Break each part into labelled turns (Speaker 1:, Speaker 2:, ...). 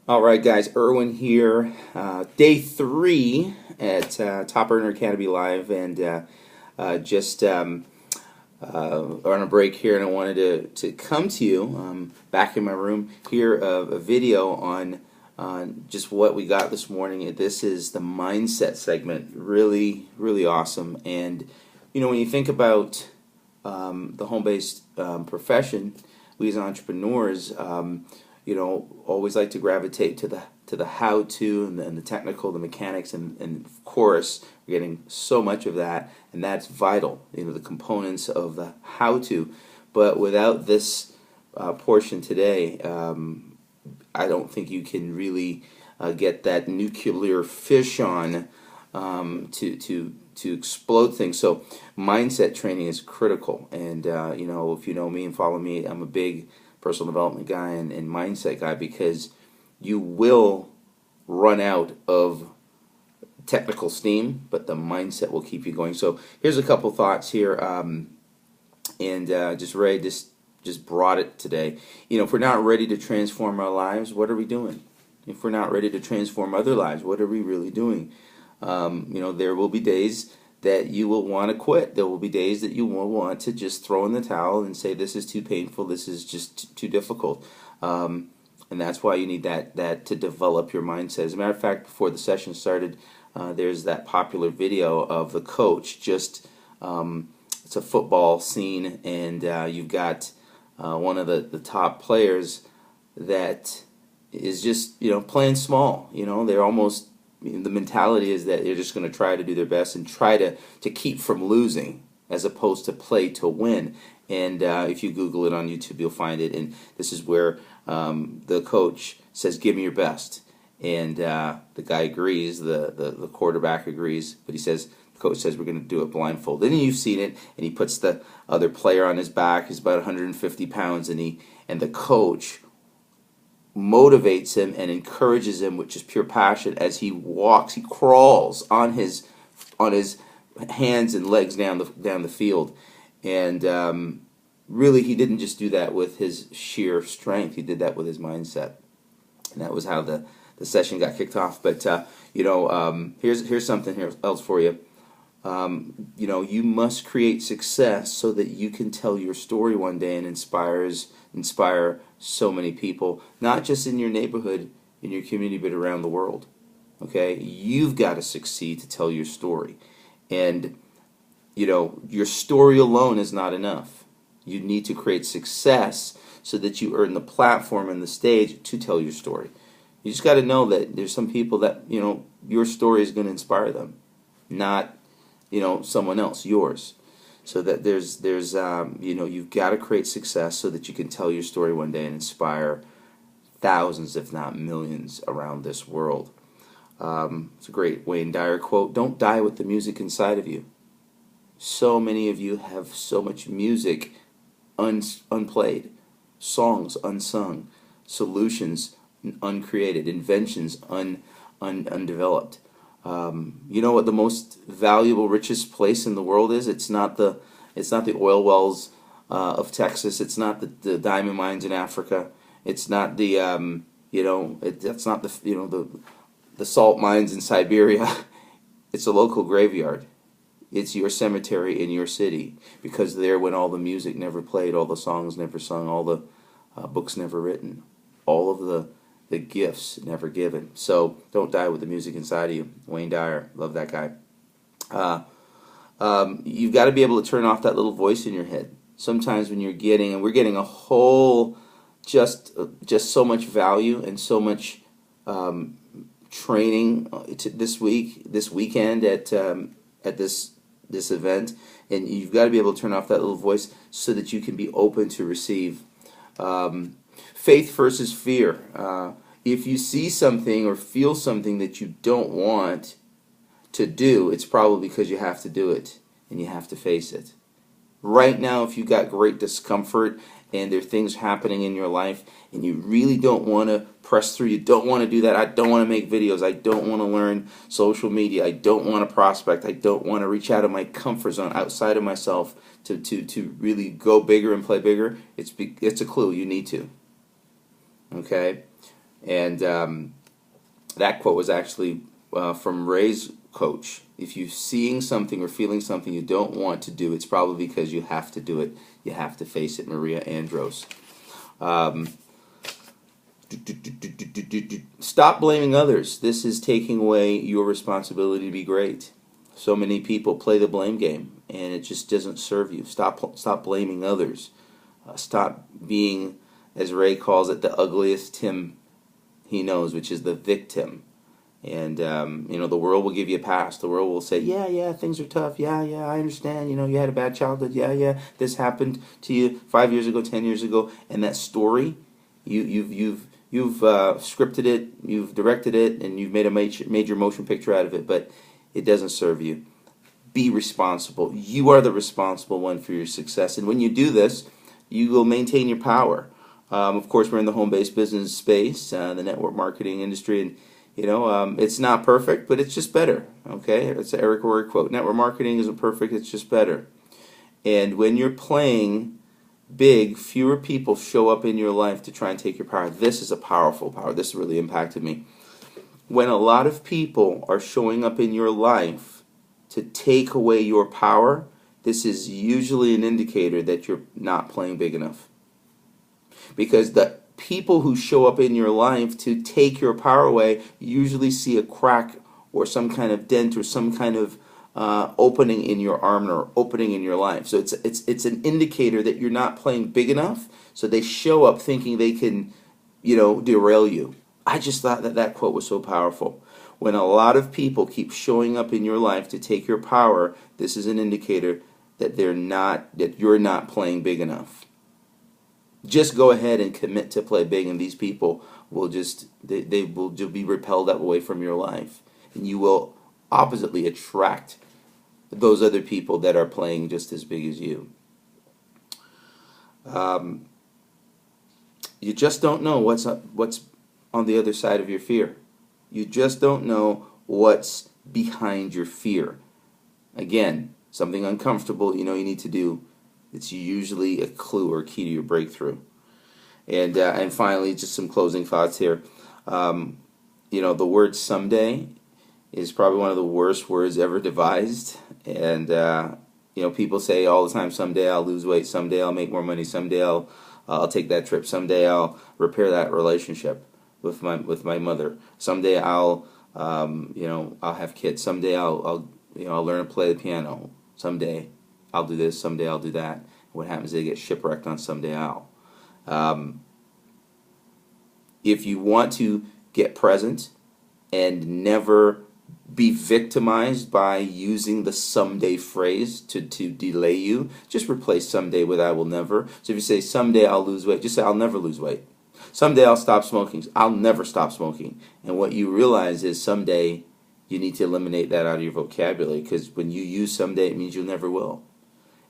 Speaker 1: All right, guys, Erwin here. Day 3 at Top Earner Academy Live, and just on a break here, and I wanted to come to you back in my room here a video on just what we got this morning. This is the mindset segment, really, really awesome. And you know, when you think about the home-based profession, we as entrepreneurs, you know, always like to gravitate to the how-to and the technical, the mechanics, and of course, we're getting so much of that, and that's vital. You know, the components of the how-to, but without this portion today, I don't think you can really get that nuclear fission to explode things. So mindset training is critical, and you know, if you know me and follow me, I'm a big personal development guy and mindset guy, because you will run out of technical steam, but the mindset will keep you going. So here's a couple thoughts here, and just Ray just brought it today. You know, if we're not ready to transform our lives, what are we doing? If we're not ready to transform other lives, what are we really doing? You know, there will be days that you will want to quit. There will be days that you will want to just throw in the towel and say, this is too painful, this is just too difficult. And that's why you need that to develop your mindset. As a matter of fact, before the session started, there's that popular video of the coach, just it's a football scene, and you've got one of the top players that is just, you know, playing small. You know, they're almost, the mentality is that they're just going to try to do their best and try to keep from losing, as opposed to play to win. And if you Google it on YouTube, you'll find it. And this is where the coach says, give me your best. And the guy agrees, the quarterback agrees, but he says, the coach says, we're going to do it blindfolded. And you've seen it, and he puts the other player on his back. He's about 150 pounds, and the coach motivates him and encourages him with just pure passion as he walks. He crawls on his hands and legs down the field, and really, he didn't just do that with his sheer strength. He did that with his mindset, and that was how the session got kicked off. But you know, here's something else for you. You know, you must create success so that you can tell your story one day and inspire so many people, not just in your neighborhood, in your community, but around the world. Okay, you've got to succeed to tell your story, and you know, your story alone is not enough. You need to create success so that you earn the platform and the stage to tell your story. You just got to know that there's some people that, you know, your story is going to inspire them, not, you know, someone else, yours. So that there's you know, you've got to create success so that you can tell your story one day and inspire thousands, if not millions, around this world. It's a great Wayne Dyer quote: don't die with the music inside of you. So many of you have so much music unplayed, songs unsung, solutions uncreated, inventions undeveloped. You know what the most valuable, richest place in the world is? It's not the oil wells of Texas. It's not the diamond mines in Africa. It's not the you know, that's not the, you know, the salt mines in Siberia. It's a local graveyard. It's your cemetery in your city, because there, when all the music never played, all the songs never sung, all the books never written, all of the gifts never given. So don't die with the music inside of you. Wayne Dyer, love that guy. You've got to be able to turn off that little voice in your head. Sometimes when you're getting, and we're getting a whole, just so much value and so much training this weekend at this event, and you've got to be able to turn off that little voice so that you can be open to receive. Faith versus fear. If you see something or feel something that you don't want to do, it's probably because you have to do it, and you have to face it. Right now, if you've got great discomfort and there are things happening in your life and you really don't want to press through, you don't want to do that, I don't want to make videos, I don't want to learn social media, I don't want to prospect, I don't want to reach out of my comfort zone, outside of myself, to really go bigger and play bigger, it's a clue you need to. Okay? And that quote was actually from Ray's coach. If you're seeing something or feeling something you don't want to do, it's probably because you have to do it. You have to face it. Maria Andros. Stop blaming others. This is taking away your responsibility to be great. So many people play the blame game, and it just doesn't serve you. Stop blaming others. Stop being, as Ray calls it, the ugliest Tim he knows, which is the victim. And the world will give you a pass. The world will say, yeah, things are tough. Yeah, I understand. You had a bad childhood. Yeah, this happened to you 5 years ago, 10 years ago, and that story, you've scripted it, you've directed it, and you've made a major motion picture out of it, but it doesn't serve you. Be responsible. You are the responsible one for your success, and when you do this, you will maintain your power. Of course, we're in the home-based business space, the network marketing industry, and it's not perfect, but it's just better. Okay, it's an Eric Worre quote. Network marketing isn't perfect; it's just better. And when you're playing big, fewer people show up in your life to try and take your power. This is a powerful power. This really impacted me. When a lot of people are showing up in your life to take away your power, this is usually an indicator that you're not playing big enough. Because the people who show up in your life to take your power away usually see a crack or some kind of dent or some kind of opening in your armor or opening in your life. So it's an indicator that you're not playing big enough. So they show up thinking they can, derail you. I just thought that quote was so powerful. When a lot of people keep showing up in your life to take your power, this is an indicator that you're not playing big enough. Just go ahead and commit to play big, and these people will they will be repelled away from your life, and you will oppositely attract those other people that are playing just as big as you. You just don't know what's on the other side of your fear. You just don't know what's behind your fear. Again, something uncomfortable you need to do. It's usually a clue or key to your breakthrough. And finally, just some closing thoughts here. The word someday is probably one of the worst words ever devised. And, people say all the time, someday I'll lose weight, someday I'll make more money, someday I'll take that trip, someday I'll repair that relationship with my mother, someday I'll have kids, someday I'll learn to play the piano, someday I'll do this, someday I'll do that. What happens is they get shipwrecked on someday I'll. If you want to get present and never be victimized by using the someday phrase to delay you, just replace someday with I will never. So if you say someday I'll lose weight, just say I'll never lose weight. Someday I'll stop smoking. I'll never stop smoking. And what you realize is someday you need to eliminate that out of your vocabulary, because when you use someday, it means you never will.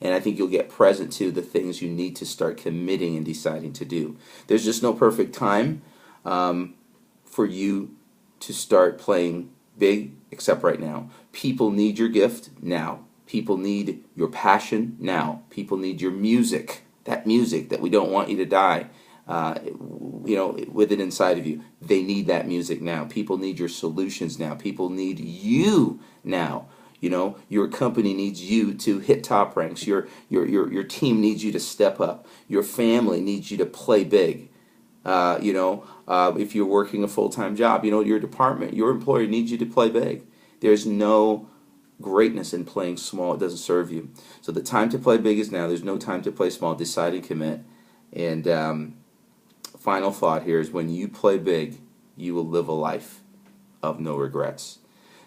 Speaker 1: And I think you'll get present to the things you need to start committing and deciding to do. There's just no perfect time for you to start playing big except right now. People need your gift now. People need your passion now. People need your music, that music that we don't want you to die, with it inside of you. They need that music now. People need your solutions now. People need you now. Your company needs you to hit top ranks. Your team needs you to step up. Your family needs you to play big. If you're working a full-time job, your department, your employer needs you to play big. There's no greatness in playing small. It doesn't serve you. So the time to play big is now. There's no time to play small. Decide and commit. And final thought here is, when you play big, you will live a life of no regrets.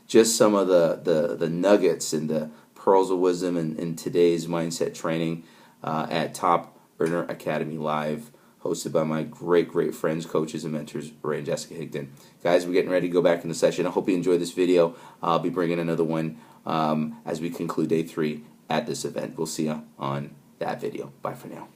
Speaker 1: Just some of the nuggets and the pearls of wisdom in today's mindset training at Top Earner Academy Live, hosted by my great friends, coaches, and mentors, Ray and Jessica Higdon. Guys, we're getting ready to go back into session. I hope you enjoyed this video. I'll be bringing another one as we conclude day 3 at this event. We'll see you on that video. Bye for now.